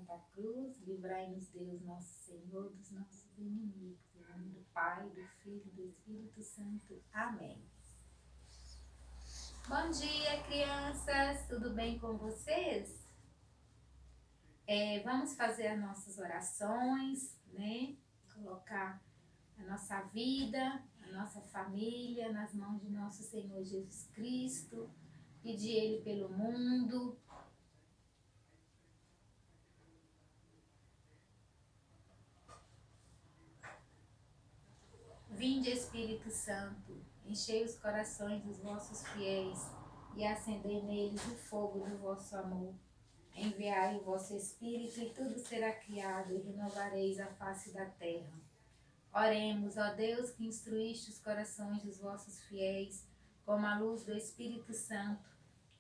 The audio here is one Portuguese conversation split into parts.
Santa Cruz, livrai-nos Deus, nosso Senhor, dos nossos inimigos. Em nome do Pai, do Filho e do Espírito Santo. Amém. Bom dia, crianças! Tudo bem com vocês? Vamos fazer as nossas orações, né? Colocar a nossa vida, a nossa família nas mãos de nosso Senhor Jesus Cristo. Pedir Ele pelo mundo. Vinde, Espírito Santo, enchei os corações dos vossos fiéis e acendei neles o fogo do vosso amor. Enviai o vosso Espírito e tudo será criado e renovareis a face da terra. Oremos, ó Deus, que instruíste os corações dos vossos fiéis como a luz do Espírito Santo.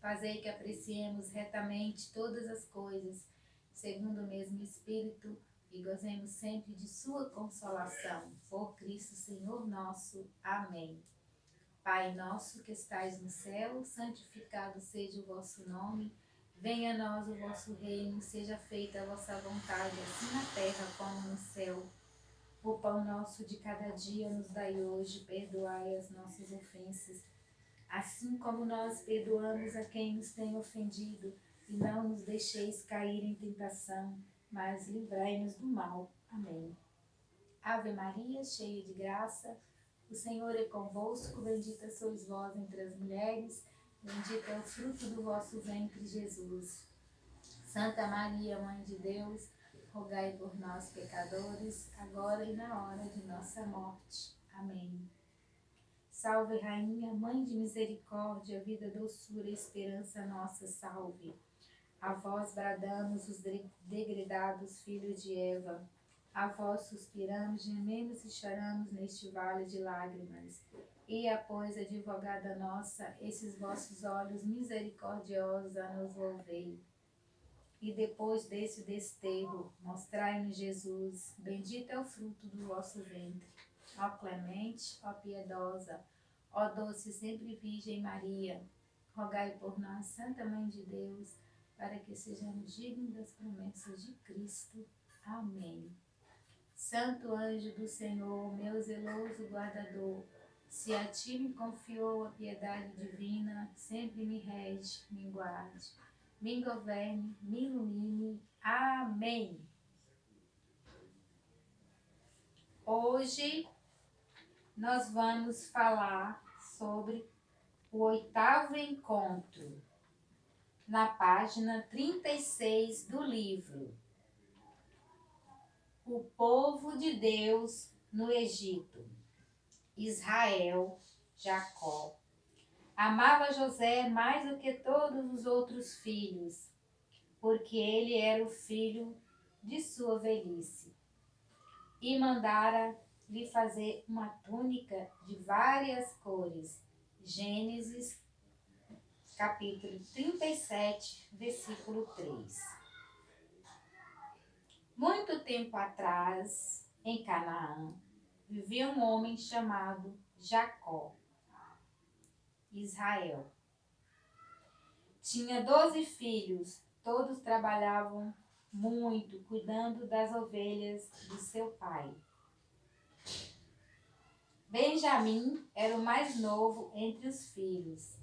Fazei que apreciemos retamente todas as coisas, segundo o mesmo Espírito, e gozemos sempre de sua consolação. Por Cristo Senhor nosso. Amém. Pai nosso que estais no céu, santificado seja o vosso nome. Venha a nós o vosso reino, seja feita a vossa vontade, assim na terra como no céu. O pão nosso de cada dia nos dai hoje, perdoai as nossas ofensas, assim como nós perdoamos a quem nos tem ofendido, e não nos deixeis cair em tentação, mas livrai-nos do mal. Amém. Ave Maria, cheia de graça, o Senhor é convosco, bendita sois vós entre as mulheres, bendito é o fruto do vosso ventre, Jesus. Santa Maria, Mãe de Deus, rogai por nós, pecadores, agora e na hora de nossa morte. Amém. Salve, Rainha, Mãe de misericórdia, vida, doçura e esperança nossa, salve. A vós bradamos os degredados filhos de Eva, a vós suspiramos, gememos e choramos neste vale de lágrimas. E após, advogada nossa, esses vossos olhos misericordiosos a nos volvei. E depois desse desterro, mostrai-nos Jesus, bendito é o fruto do vosso ventre. Ó clemente, ó piedosa, ó doce e sempre Virgem Maria, rogai por nós, Santa Mãe de Deus, para que sejamos dignos das promessas de Cristo. Amém. Santo anjo do Senhor, meu zeloso guardador, se a ti me confiou a piedade divina, sempre me rege, me guarde, me governe, me ilumine. Amém. Hoje nós vamos falar sobre o 8º encontro, na página 36 do livro O Povo de Deus no Egito. Israel, Jacó, amava José mais do que todos os outros filhos, porque ele era o filho de sua velhice, e mandara lhe fazer uma túnica de várias cores. Gênesis, capítulo 37, versículo 3. Muito tempo atrás, em Canaã, vivia um homem chamado Jacó. Israel tinha 12 filhos, todos trabalhavam muito, cuidando das ovelhas do seu pai. Benjamim era o mais novo entre os filhos.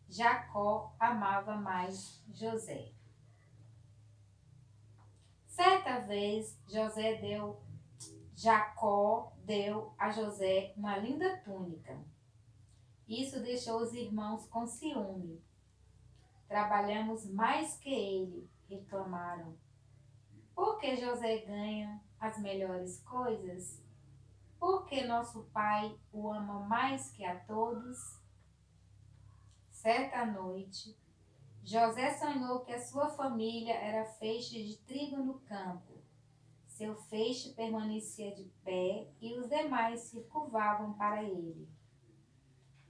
Jacó amava mais José. Certa vez, Jacó deu a José uma linda túnica. Isso deixou os irmãos com ciúme. Trabalhamos mais que ele, reclamaram. Por que José ganha as melhores coisas? Por que nosso pai o ama mais que a todos? Certa noite, José sonhou que a sua família era feixe de trigo no campo. Seu feixe permanecia de pé e os demais se curvavam para ele.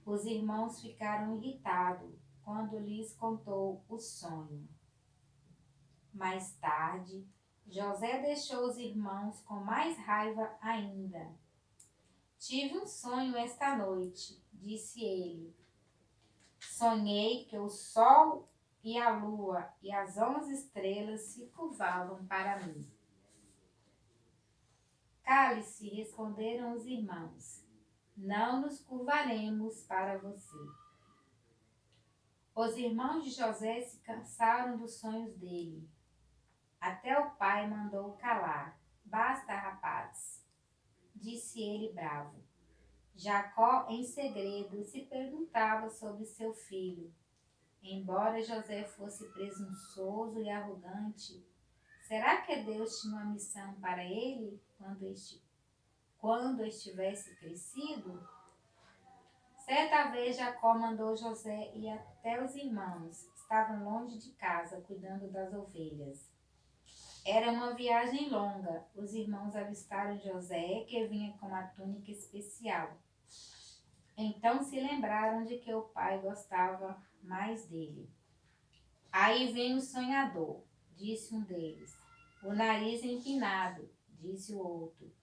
Os irmãos ficaram irritados quando lhes contou o sonho. Mais tarde, José deixou os irmãos com mais raiva ainda. Tive um sonho esta noite, disse ele. Sonhei que o sol e a lua e as 11 estrelas se curvavam para mim. Cale-se, responderam os irmãos, não nos curvaremos para você. Os irmãos de José se cansaram dos sonhos dele. Até o pai mandou calar. Basta, rapaz, disse ele bravo. Jacó, em segredo, se perguntava sobre seu filho. Embora José fosse presunçoso e arrogante, será que Deus tinha uma missão para ele quando estivesse crescido? Certa vez Jacó mandou José ir até os irmãos. Estavam longe de casa, cuidando das ovelhas. Era uma viagem longa. Os irmãos avistaram José, que vinha com uma túnica especial. Então se lembraram de que o pai gostava mais dele. Aí vem o sonhador, disse um deles. O nariz empinado, disse o outro.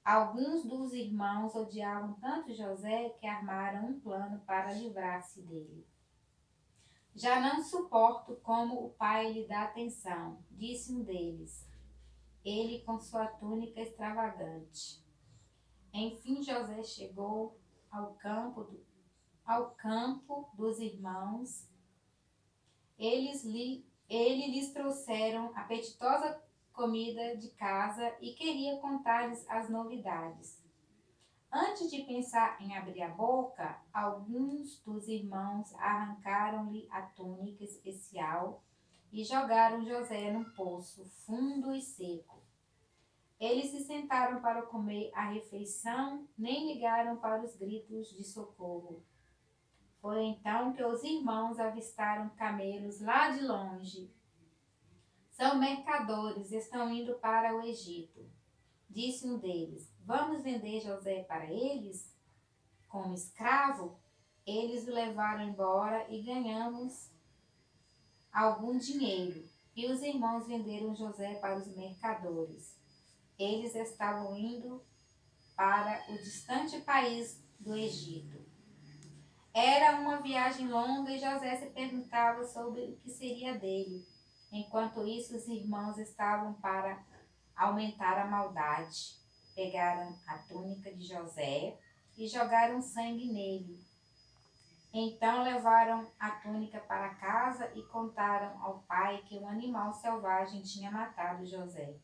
Alguns dos irmãos odiavam tanto José que armaram um plano para livrar-se dele. Já não suporto como o pai lhe dá atenção, disse um deles, ele com sua túnica extravagante. Enfim, José chegou ao campo dos irmãos. Ele lhes trouxeram apetitosa comida de casa e queria contar-lhes as novidades. Antes de pensar em abrir a boca, alguns dos irmãos arrancaram-lhe a túnica especial e jogaram José num poço fundo e seco. Eles se sentaram para comer a refeição, nem ligaram para os gritos de socorro. Foi então que os irmãos avistaram camelos lá de longe. São mercadores, estão indo para o Egito. Disse um deles, vamos vender José para eles? Como escravo? Eles o levaram embora e ganhamos algum dinheiro. E os irmãos venderam José para os mercadores. Eles estavam indo para o distante país do Egito. Era uma viagem longa e José se perguntava sobre o que seria dele. Enquanto isso, os irmãos estavam para aumentar a maldade. Pegaram a túnica de José e jogaram sangue nele. Então levaram a túnica para casa e contaram ao pai que um animal selvagem tinha matado José.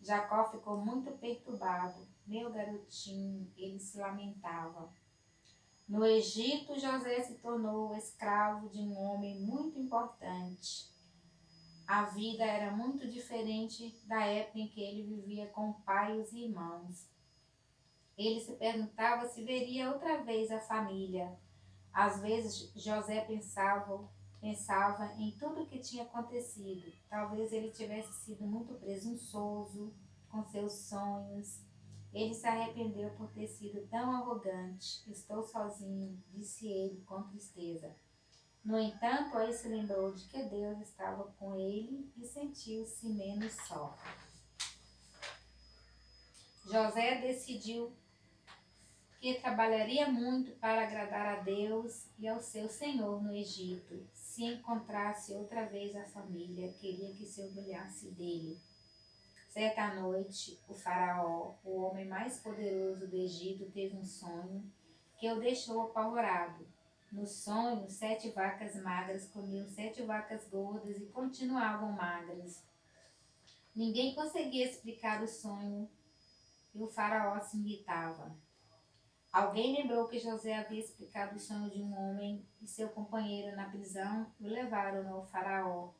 Jacó ficou muito perturbado. Meu garotinho, ele se lamentava. No Egito, José se tornou escravo de um homem muito importante. A vida era muito diferente da época em que ele vivia com o pai e os irmãos. Ele se perguntava se veria outra vez a família. Às vezes, José pensava em tudo o que tinha acontecido. Talvez ele tivesse sido muito presunçoso com seus sonhos. Ele se arrependeu por ter sido tão arrogante. Estou sozinho, disse ele com tristeza. No entanto, aí se lembrou de que Deus estava com ele e sentiu-se menos só. José decidiu que trabalharia muito para agradar a Deus e ao seu Senhor no Egito. Se encontrasse outra vez a família, queria que se orgulhasse dele. Certa noite, o faraó, o homem mais poderoso do Egito, teve um sonho que o deixou apavorado. No sonho, 7 vacas magras comiam 7 vacas gordas e continuavam magras. Ninguém conseguia explicar o sonho e o faraó se irritava. Alguém lembrou que José havia explicado o sonho de um homem e seu companheiro na prisão e o levaram ao faraó.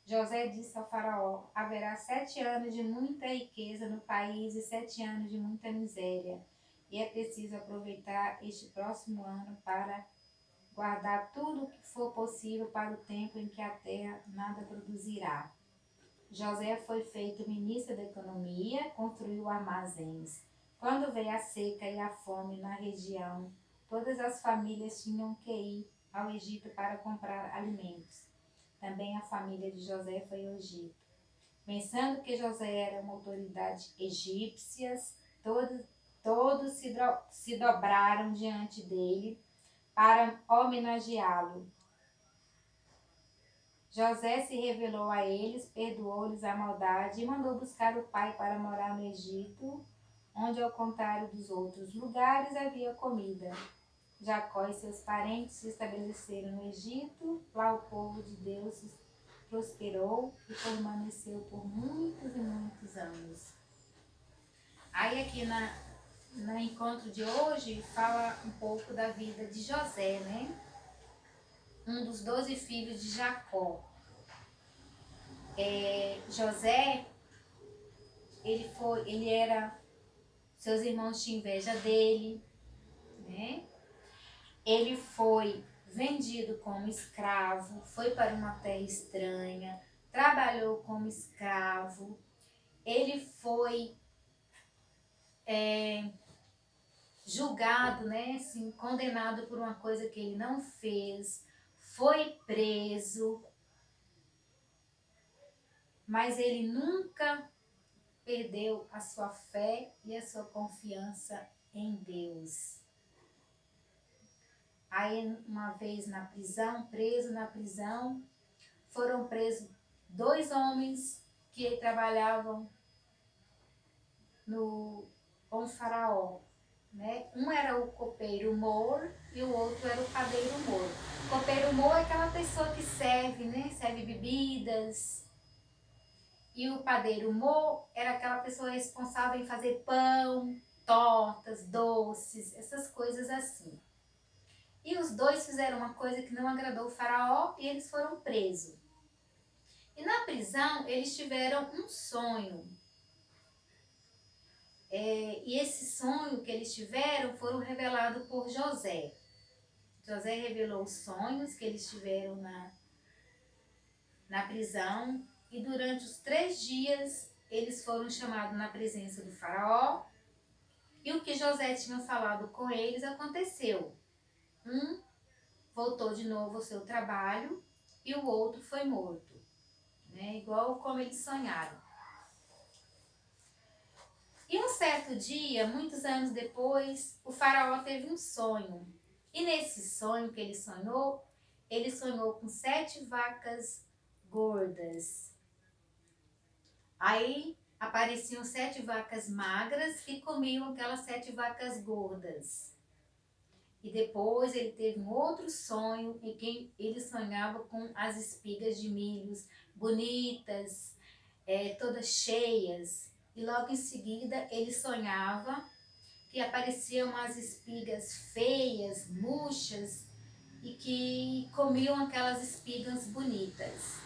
José disse ao faraó, haverá 7 anos de muita riqueza no país e 7 anos de muita miséria. E é preciso aproveitar este próximo ano para guardar tudo o que for possível para o tempo em que a terra nada produzirá. José foi feito ministro da economia, construiu armazéns. Quando veio a seca e a fome na região, todas as famílias tinham que ir ao Egito para comprar alimentos. Também a família de José foi ao Egito. Pensando que José era uma autoridade egípcia, todos se dobraram diante dele para homenageá-lo. José se revelou a eles, perdoou-lhes a maldade e mandou buscar o pai para morar no Egito, onde, ao contrário dos outros lugares, havia comida. Jacó e seus parentes se estabeleceram no Egito. Lá o povo de Deus prosperou e permaneceu por muitos e muitos anos. Aí aqui no encontro de hoje fala um pouco da vida de José, né? Um dos 12 filhos de Jacó. José, seus irmãos tinham inveja dele, né? Ele foi vendido como escravo, foi para uma terra estranha, trabalhou como escravo, ele foi julgado, né, assim, condenado por uma coisa que ele não fez, foi preso, mas ele nunca perdeu a sua fé e a sua confiança em Deus. Aí, uma vez preso na prisão, foram presos 2 homens que trabalhavam com o faraó. Né? Um era o copeiro mor e o outro era o padeiro mor. O copeiro mor é aquela pessoa que serve, né? Serve bebidas. E o padeiro mor era aquela pessoa responsável em fazer pão, tortas, doces, essas coisas assim. E os 2 fizeram uma coisa que não agradou o faraó e eles foram presos. E na prisão eles tiveram um sonho. E esse sonho que eles tiveram foram revelados por José. José revelou os sonhos que eles tiveram na prisão. E durante os 3 dias eles foram chamados na presença do faraó. E o que José tinha falado com eles aconteceu. Um voltou de novo ao seu trabalho e o outro foi morto, né? Igual como eles sonharam. E um certo dia, muitos anos depois, o faraó teve um sonho. E nesse sonho que ele sonhou com 7 vacas gordas. Aí apareciam 7 vacas magras que comiam aquelas 7 vacas gordas. E depois ele teve um outro sonho em que ele sonhava com as espigas de milhos bonitas, todas cheias. E logo em seguida ele sonhava que apareciam umas espigas feias, murchas, e que comiam aquelas espigas bonitas.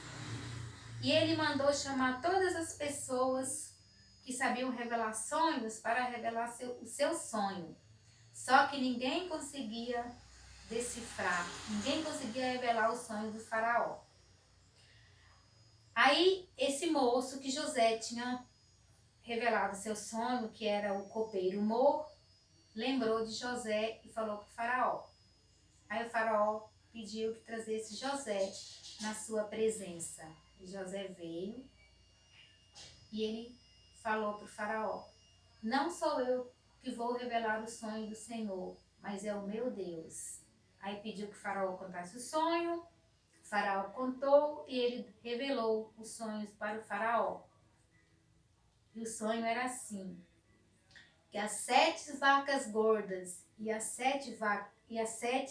E ele mandou chamar todas as pessoas que sabiam revelar sonhos para revelar o seu sonho. Só que ninguém conseguia decifrar, ninguém conseguia revelar o sonho do faraó. Aí esse moço que José tinha revelado seu sonho, que era o copeiro mor, lembrou de José e falou para o faraó. Aí o faraó pediu que trazesse José na sua presença. E José veio e ele falou para o faraó: não sou eu que vou revelar o sonho do Senhor, mas é o meu Deus. Aí pediu que o faraó contasse o sonho, o faraó contou e ele revelou os sonhos para o faraó. E o sonho era assim, que as 7 vacas gordas e as 7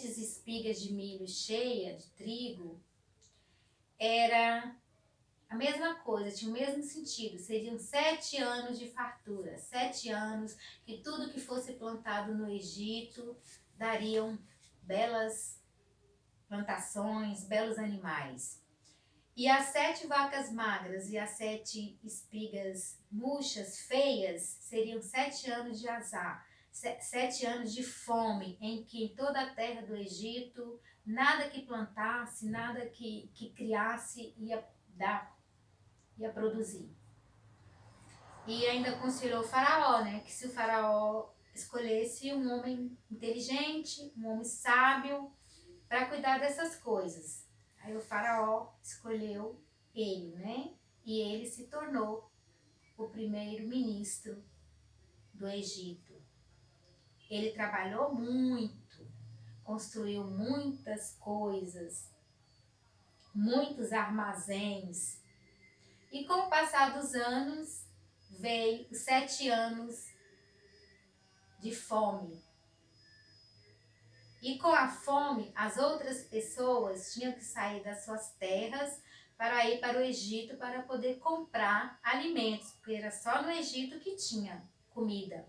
espigas de milho cheia de trigo era a mesma coisa, tinha o mesmo sentido. Seriam 7 anos de fartura, 7 anos que tudo que fosse plantado no Egito dariam belas plantações, belos animais. E as 7 vacas magras e as 7 espigas murchas, feias, seriam 7 anos de azar, 7 anos de fome, em que em toda a terra do Egito, nada que plantasse, nada que criasse ia produzir. E ainda aconselhou o faraó, né, que se o faraó escolhesse um homem inteligente, um homem sábio, para cuidar dessas coisas. Aí o faraó escolheu ele, né? E ele se tornou o primeiro-ministro do Egito. Ele trabalhou muito, construiu muitas coisas. muitos armazéns. E com o passar dos anos, veio os 7 anos de fome. E com a fome, as outras pessoas tinham que sair das suas terras para ir para o Egito para poder comprar alimentos, porque era só no Egito que tinha comida.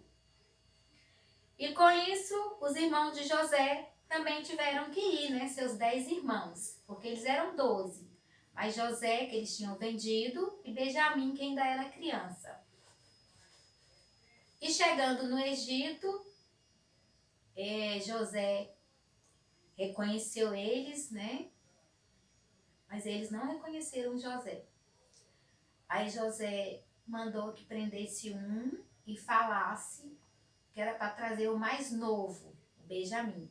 E com isso, os irmãos de José também tiveram que ir, né? Seus 10 irmãos, porque eles eram 12. Mas José, que eles tinham vendido, e Benjamim, que ainda era criança. E chegando no Egito, José reconheceu eles, né? Mas eles não reconheceram José. Aí José mandou que prendesse um e falasse que era para trazer o mais novo, o Benjamim.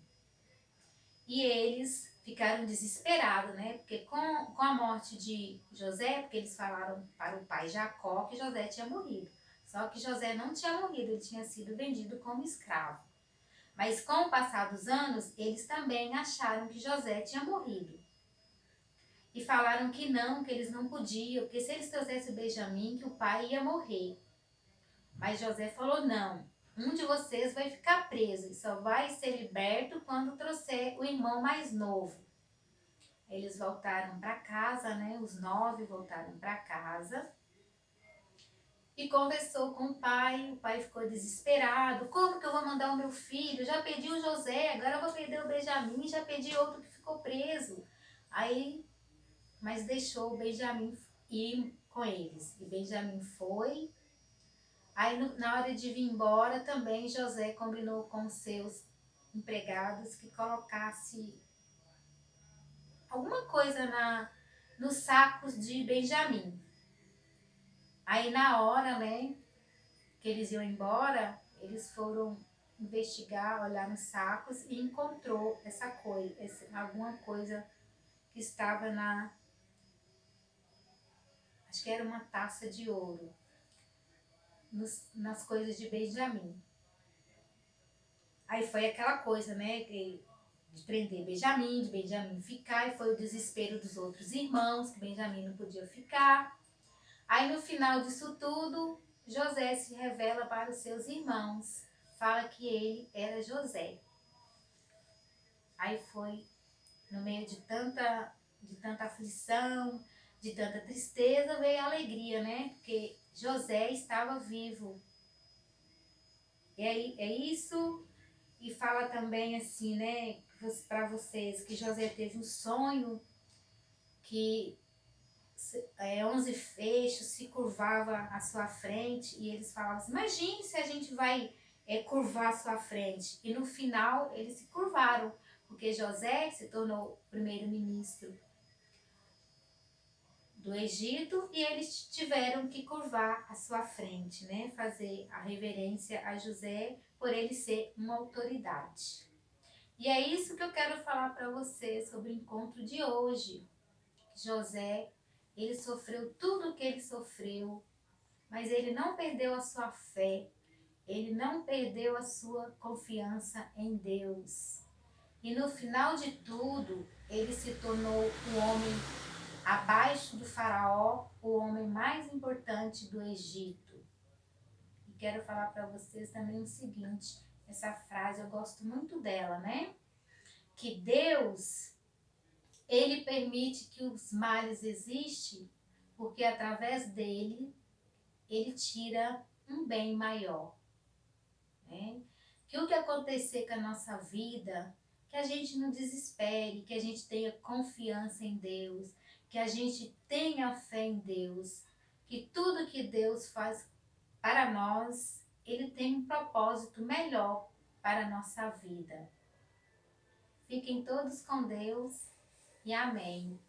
E eles ficaram desesperados, né? Porque com a morte de José, porque eles falaram para o pai Jacó que José tinha morrido. Só que José não tinha morrido, ele tinha sido vendido como escravo. Mas com o passar dos anos, eles também acharam que José tinha morrido. E falaram que eles não podiam, porque se eles trouxessem o Benjamim, que o pai ia morrer. Mas José falou, não, um de vocês vai ficar preso e só vai ser liberto quando trouxer o irmão mais novo. Eles voltaram para casa, né? Os 9 voltaram para casa. E conversou com o pai ficou desesperado. Como que eu vou mandar o meu filho? Já perdi o José, agora eu vou perder o Benjamim, já perdi outro que ficou preso. Aí, mas deixou o Benjamim ir com eles. E Benjamim foi. Aí, na hora de vir embora, também José combinou com seus empregados que colocasse alguma coisa nos sacos de Benjamim. Aí, na hora, né, que eles iam embora, eles foram investigar, olhar nos sacos e encontrou essa coisa, alguma coisa que estava acho que era uma taça de ouro, nas coisas de Benjamim. Aí foi aquela coisa, né, de prender Benjamim, de Benjamim ficar, e foi o desespero dos outros irmãos, que Benjamim não podia ficar. Aí no final disso tudo, José se revela para os seus irmãos, fala que ele era José. Aí foi no meio de tanta aflição, de tanta tristeza, veio a alegria, né? Porque José estava vivo. E aí é isso. E fala também assim, né, para vocês, que José teve um sonho que 11 feixes se curvava à sua frente, e eles falavam assim, imagine se a gente vai curvar a sua frente. E no final eles se curvaram, porque José se tornou primeiro-ministro do Egito e eles tiveram que curvar a sua frente, né? Fazer a reverência a José por ele ser uma autoridade. E é isso que eu quero falar para você sobre o encontro de hoje. José, ele sofreu tudo o que ele sofreu, mas ele não perdeu a sua fé, ele não perdeu a sua confiança em Deus. E no final de tudo, ele se tornou o homem abaixo do faraó, o homem mais importante do Egito. E quero falar para vocês também o seguinte, essa frase eu gosto muito dela, né? Que Deus, ele permite que os males existem, porque através dele, ele tira um bem maior, né? Que o que acontecer com a nossa vida, que a gente não desespere, que a gente tenha confiança em Deus, que a gente tenha fé em Deus, que tudo que Deus faz para nós, ele tem um propósito melhor para a nossa vida. Fiquem todos com Deus e amém.